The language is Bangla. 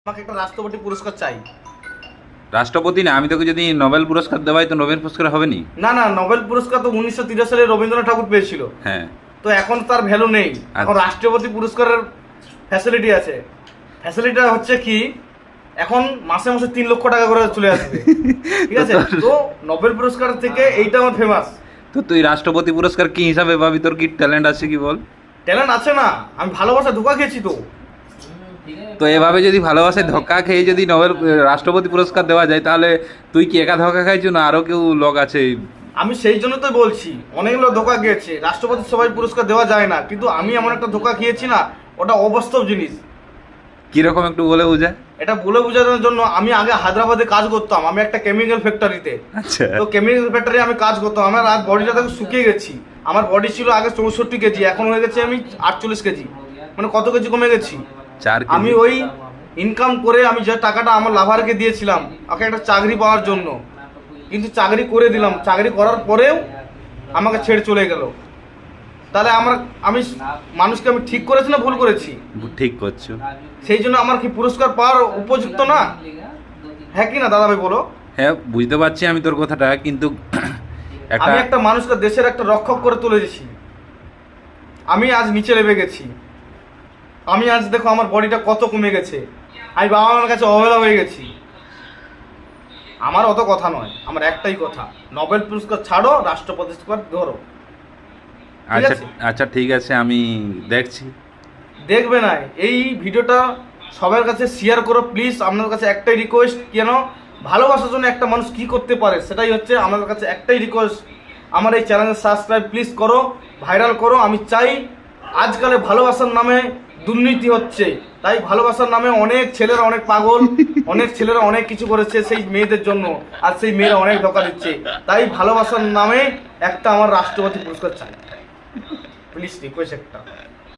আমাকে একটা রাষ্ট্রপতি পুরস্কার চাই। রাষ্ট্রপতি না, আমি তোকে যদি নোবেল পুরস্কার দেওয়া হয় তো নোবেল পুরস্কার হবে নি? না না, নোবেল পুরস্কার তো 1930 সালে রবীন্দ্রনাথ ঠাকুর পেয়েছিল। হ্যাঁ, তো এখন তার ভ্যালু নেই। এখন আচ্ছা। রাষ্ট্রপতি পুরস্কারের ফ্যাসিলিটি আছে। ফ্যাসিলিটিটা হচ্ছে কি, এখন মাসে মাসে 3 লক্ষ টাকা করে চলে আসবে। ঠিক আছে, তো নোবেল পুরস্কার থেকে এইটা আমার ফেমাস। তো তুই রাষ্ট্রপতি পুরস্কার কি হিসাবে ভাবি? তোর কি ট্যালেন্ট আছে কি বল? ট্যালেন্ট আছে না, আমি ভালোবাসা ধোকা খেয়েছি তো। তো এভাবে যদি ভালোবাসায় ধোকা খেয়ে যদি নোবেল রাষ্ট্রপতি পুরস্কার দেওয়া যায়, তাহলে তুই কি একা ধোকা খাইছো না আরো কেউ লোক আছে? আমি সেই জন্য তো বলছি, অনেক লোক ধোকা খেয়েছে। রাষ্ট্রপতি সবাই পুরস্কার দেওয়া যায় না, কিন্তু আমি এমন একটা ধোকা খেয়েছি না, ওটা অবাস্তব জিনিস। কিরকম একটু বলে বোঝা। এটা বলে বোঝানোর জন্য, আমি আগে হায়দ্রাবাদে কাজ করতাম, আমি একটা কেমিক্যাল ফ্যাক্টরিতে। আচ্ছা। তো কেমিক্যাল ফ্যাক্টরি আমি কাজ করতাম। আমার আজ বডিটা দেখো শুকিয়ে গেছি। আমার বডি ছিল আগে 64 কেজি, এখন হয়ে গেছে আমি 48 কেজি। মানে কত কেজি কমে গেছি। 4 আমি কেজি। ওই ইনকাম করে আমি যে টাকাটা আমার লাভারকে দিয়েছিলাম ওকে একটা চাকরি পাওয়ার জন্য, কিন্তু চাকরি করে দিলাম, চাকরি করার পরেও আমাকে ছেড়ে চলে গেল। তাহলে আমি মানুষকে আমি ঠিক করেছি না ভুল করেছি? ঠিক করছো। সেই জন্য আমার কি পুরস্কার পাওয়ার উপযুক্ত না? হ্যাঁ কি না দাদা ভাই বলো? হ্যাঁ, বুঝতে পারছি আমি তোর কথাটা, কিন্তু আমি একটা মানুষকে দেশের একটা রক্ষক করে তুলে দিয়েছি। আমি আজ নিচে নেমে গেছি। আমি আজ দেখো আমার বডিটা কত কমে গেছে। আমি বাবা মার কাছে অবহেলা হয়ে গেছি। আমার অত কথা নয়, আমার একটাই কথা, নোবেল পুরস্কার ছাড়ো, রাষ্ট্রপতি পুরস্কার ধরো। ঠিক আচ্ছা আছে? আচ্ছা, ঠিক আছে, আমি দেখছি। দেখবে না, এই ভিডিওটা সবার কাছে শেয়ার করো প্লিজ। আপনার কাছে একটাই রিকোয়েস্ট, কেন ভালোবাসার জন্য একটা মানুষ কি করতে পারে সেটাই হচ্ছে আমাদের কাছে একটাই রিকোয়েস্ট। আমার এই চ্যানেলে সাবস্ক্রাইব প্লিজ করো, ভাইরাল করো। আমি চাই, আজকালে ভালোবাসার নামে দুর্নীতি হচ্ছে, তাই ভালোবাসার নামে অনেক ছেলেরা অনেক পাগল, অনেক ছেলেরা অনেক কিছু করেছে সেই মেয়েদের জন্য, আর সেই মেয়েরা অনেক ধোঁকা দিচ্ছে। তাই ভালোবাসার নামে একটা আমার রাষ্ট্রপতি পুরস্কার চাই প্লিজ, রিকোয়েস্ট একটা।